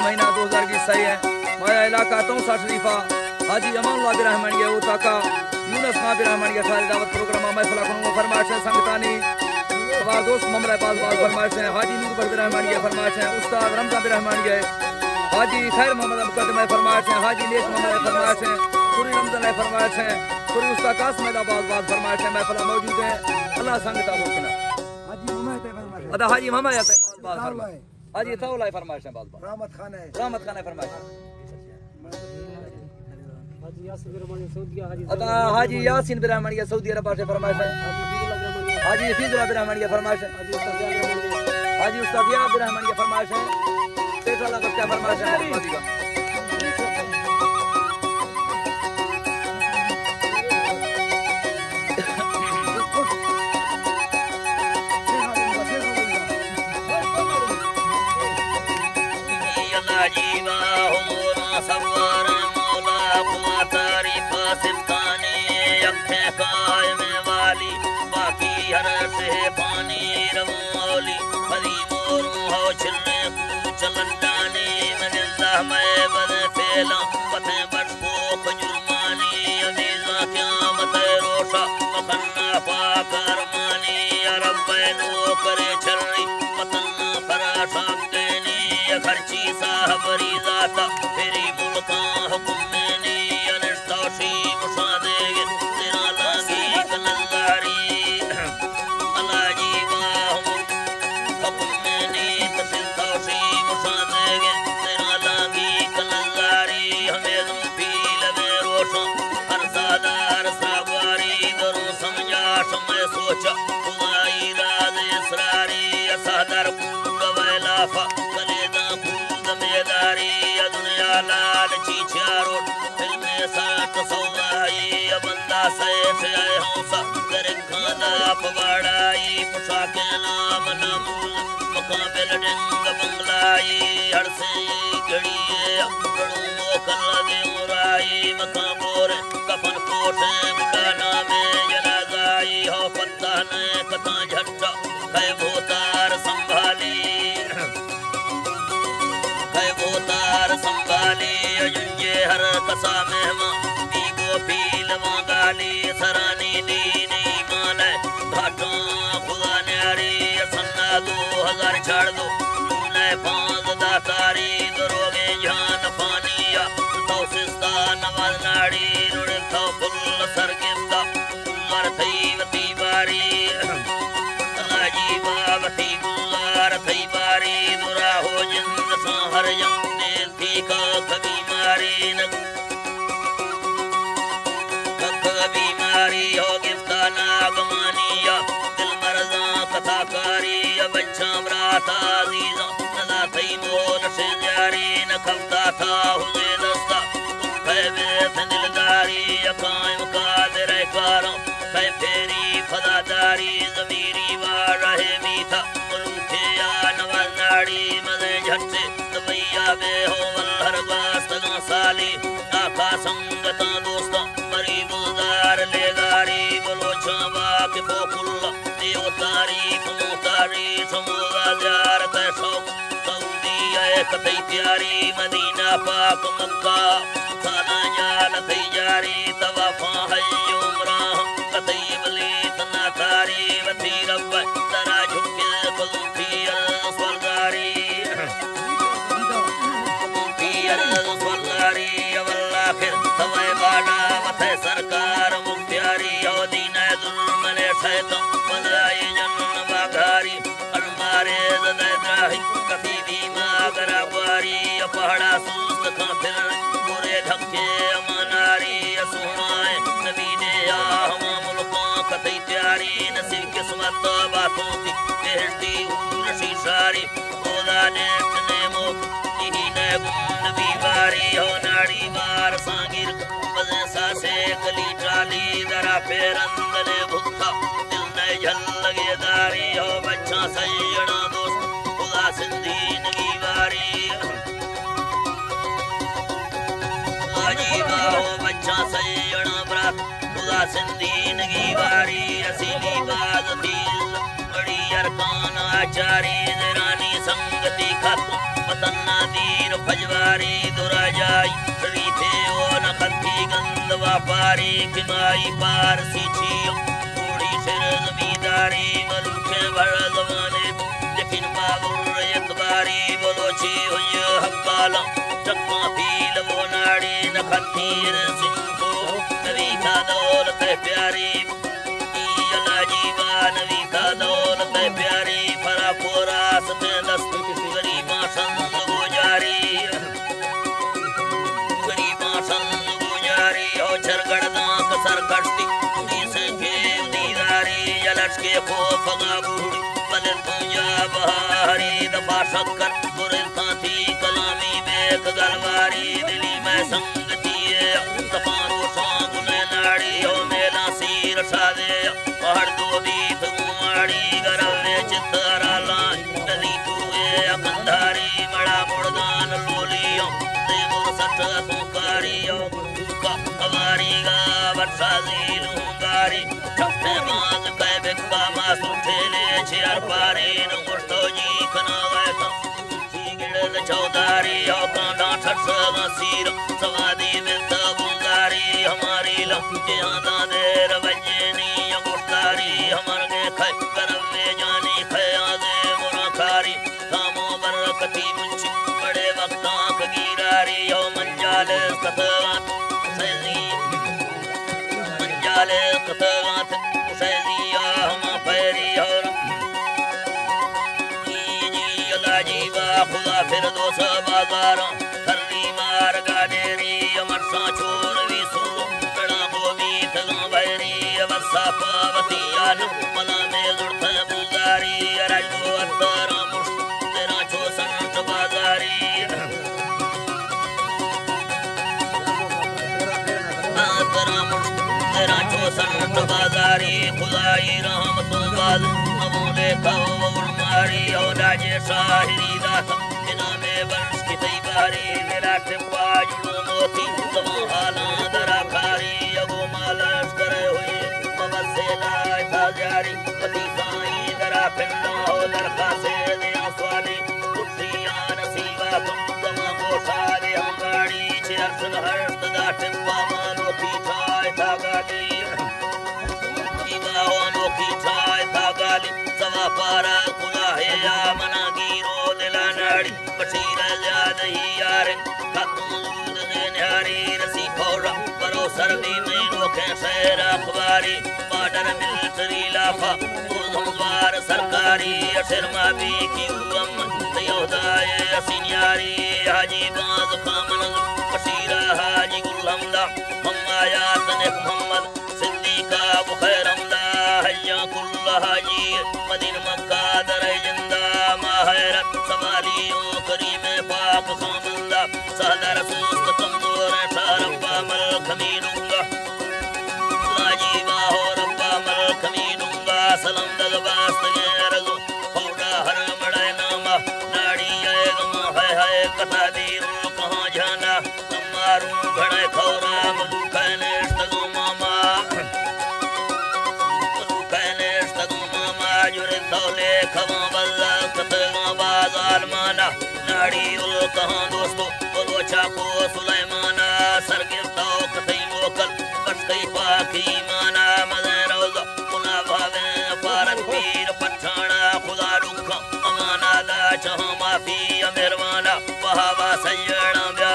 महीना 2020 सही है माया इलाका तौसा शरीफा हाजी अमानुल्लाह बिरहमानी है उताका यूनुस खान बिरहमानी अठारे दावत प्रोग्राम महफिल को फरमाइश है संगतानी सवाल दोस्त ममला बाज फरमाइश है हाजी नूर बिरहमानी है फरमाइश है उस्ताद रमजा बिरहमानी है हाजी खैर मोहम्मद मुकद्दम है फरमाइश है हाजी नेक मोहम्मद है फरमाइश है पूरी रमजान है फरमाइश है पूरी उस्ताद कासिम बाज फरमाइश है महफिल मौजूद है अल्लाह संगता बोलना हाजी मोहम्मद है फरमाइश अदा हाजी मोहम्मद है बाज फरमाइश हाजी तौला फरमाइश है बाज रहमत खान है फरमाइश हाजी यासीन बिरहमानी सऊदी अरब से फरमाइश है हाजी हफीजुल्लाह बिरहमानी फरमाइश है हाजी उस्ताद याद बिरहमानी फरमाइश है पेट्रोल का क्या फरमाइश है आचारी रानी संगति खातू मतन्ना दीर भज बारी दुराजाई शरीफे ओ नखती गंद व्यापारी किमाई पार सीछी थोड़ी सिर जमींदारी मलूके भर जमाने लेकिन बाबुर यतबारी बोलोची हुई हक्काला चक्का पील वो नाड़ी नखती सिंहो नवी का दौलत प्यारी नवी का दौलत प्यारी फरा फोरास में दस्त गरीबा संग गुजारी हो चरगड़ना कसर कटती इसे खेव दीदारी जलच के खौफ गाबूड़ी बदल तुझा बहारी दफा शक्कर बुरता थी कलामी बेक गलवारी दिली में संगती है तफारो सांग में नाड़ी हो मेला सीर सादे पहाड़ दो बीत गुमाड़ी गरवे चित्तरा लाई नदी तुए अकंधारी बड़ा मुर्दान लोलियो देवुर सठ तुकारियो का कवारी गा वर्षा झील हुंगारी छपे माज पे बिक्का मासु ठेले छेर पारे न गुष्टो जी खना गए जी गिड़ल चौधारी हो कांडा ठट सीर सवादी में तबुंगारी हमारी लंके आदा देर बजनी गुष्टारी हमार के खे करवे जानी खे आजे मुराखारी कामो बरकती मुंची बड़े वक्ता कगीरारी हो मंजाले कतवात सैजी मंजाले कतवात सैजिया हम पैरी और जी अल्लाह जीवा खुदा फिर दोस बाजारों करनी मार गाडेरी अमर सा छोर विसु बड़ा गोमीत भैरी वर्षा पावती आलू मला में जुड़ता बुजारी राजो अत्तरा मुश्त तेरा छो संत बाजारी अत्तरा मुश्त तेरा छो संत बाजारी खुदाई रहमतों बाज अबोले खाओ उर्मारी और राजे शाहिरी दाता इनामे वर्ष की तैबारी मेरा टिप्पा जुड़ो मोती तमो हालां दरा खारी अगो मालाश करे हुए मबसे लाए था जारी पति साई दरा पिंडा हो दरखा से दिया स्वाली कुर्सिया नसीबा तमा गोशा दे हंगाड़ी चिरसन हर्ष दा टिप्पा मानो की छाए था गाली जीवा हो अनोखी छाए था गाली सवा पारा खुला है या मना गिरो दिला नाड़ी बशीर याद ही यार खतूद ने न्यारी रसी फौरा करो सरदी में नोखे शहर अखबारी बॉर्डर मिलिट्री लाफा उधमवार सरकारी शर्मा भी की उम तयोदाए असिन्यारी हाजी बाज खामन बशीर हाजी गुलहमदा हम आयात ने मोहम्मद सिद्दीका बुखैरमदा हया कुल हाजी मदीन मक्का दर जिंदा माहरत सवालियों करीम पाक खामंदा सदर सुस्त कमजोर रब्बा मल खमीनुंगा लाजीबा हो रब्बा मल खमीनुंगा सलम दलबास्त गेरजो फौड़ा हर मड़े नामा नाड़ी आए गमा है कथा दीर कहाँ जाना कमारू घड़े खौरा मलूका नेश्तगो मामा मलूका नेश्तगो मामा जुरे दौले खवा बल्ला कतगा बाजार माना नाड़ी उल कहाँ दोस्तों बोलोचा को सुलेमाना सरगिफ्ता कतई मोकल बस कई पाकी माना मज़े रोज़ा पुना भावे पारत पीर पठाना खुदा रुखा अमाना दा चहा माफी अमेरवाना बहावा सैयड़ा ब्या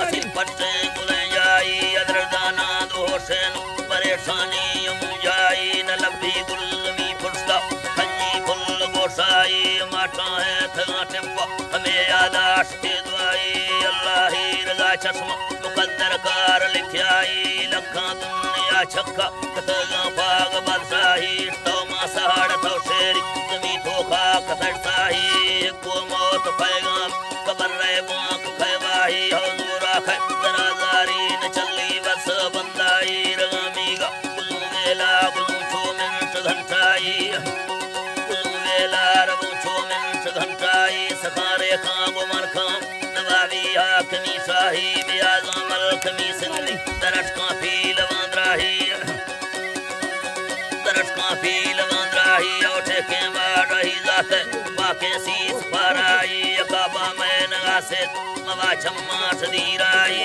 असिल पट्टे गुले जाई अदरदाना दोषेन परेशानी मुझाई न लब्बी गुलमी फुर्सता हंजी फुल गोशाई माटा है थगा टिप्पा हमें यादाश के दुआई अल्लाह ही रजा चश्मा मुकद्दर कार लिखियाई लखा दुनिया छक्का कतगा बाग बादशाही तो मासाड़ तो शेरी जमी धोखा कतड़ साही को मौत पैगाम कबर रे बांक खैवाही हजूरा खे दराजारी न चली बस बंदाई रगामीगा कुलू मेला कुलू छो मिनट घंटाई कुलू मेला रबू छो मिनट घंटाई सखारे खां गुमर खां नवावी हाकमी शाही बियाज़मल खमी सिंधी दरश काफी लवांद्राही दरश काफी लवांद्रा राही औठे के मार रही जाते बाके सीस पाराई अकाबा में नगासे मवा छम्मा सदीराई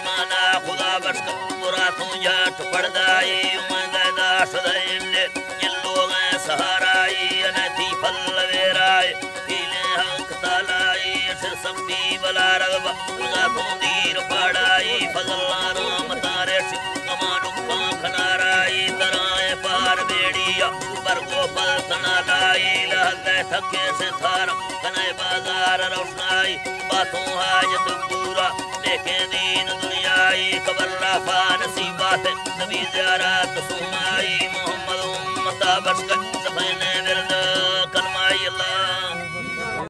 माना खुदा बश्क बुरा तू जाट पड़दाई उमंद दाश दइले इन लोग सहाराई अनथी फल वेराय पीले हक तालाई सिर सबी बला रगबा खुदा तू दीर पड़ाई फजल्ला राम तारे कमांडू खनाराई तराए पार बेड़िया बरगो पल तना लाई लहदे थके से थारम कने बाजार रोशनाई बातों हाजत पूरा लेके दीन दुनियाई कबर राफा नसीबात नबी ज़ियारत सुमाई मोहम्मद उम्मता बशक सफने